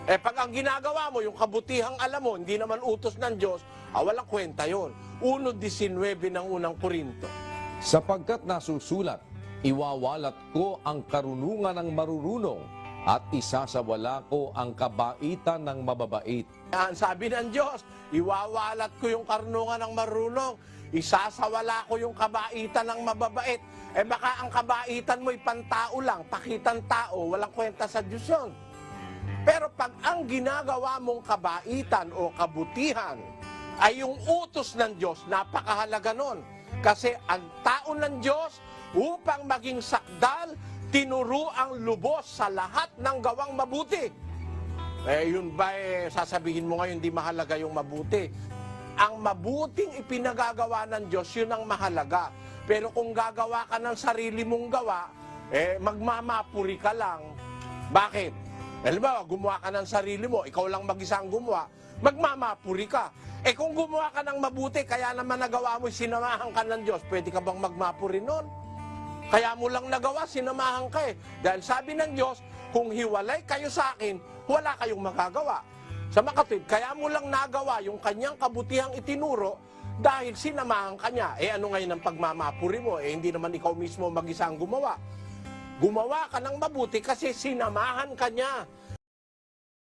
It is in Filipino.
Eh pag ang ginagawa mo, yung kabutihang alam mo, hindi naman utos ng Diyos, walang kwenta yun. 1:19 ng unang Korinto. Sapagkat nasusulat, iwawalat ko ang karunungan ng marurunong at isasawala ko ang kabaitan ng mababait. Yan, sabi ng Diyos, iwawalat ko yung karunungan ng marunong, isasawala ko yung kabaitan ng mababait. Eh baka ang kabaitan mo'y pantao lang, pakitang tao, walang kwenta sa Diyos yun. Pero pag ang ginagawa mong kabaitan o kabutihan ay yung utos ng Diyos, napakahalaga nun. Kasi ang tao ng Diyos, upang maging sakdal, tinuro ang lubos sa lahat ng gawang mabuti. Eh yun ba sasabihin mo ngayon di mahalaga yung mabuti? Ang mabuting ipinagagawa ng Diyos, yun ang mahalaga. Pero kung gagawa ka ng sarili mong gawa, magmamapuri ka lang. Bakit? Halimbawa, gumawa ka ng sarili mo, ikaw lang mag-isang gumawa, magmamapuri ka. Eh kung gumawa ka ng mabuti, kaya naman nagawa mo, sinamahan ka ng Diyos, pwede ka bang magmapuri nun? Kaya mo lang nagawa, sinamahan ka eh. Dahil sabi ng Diyos, kung hiwalay kayo sa akin, wala kayong magagawa. Sa makatwid, kaya mo lang nagawa yung kanyang kabutihang itinuro dahil sinamahan ka niya. Eh ano ngayon ang pagmamapuri mo? Eh hindi naman ikaw mismo mag-isang gumawa. Gumawa ka ng mabuti kasi sinamahan ka niya.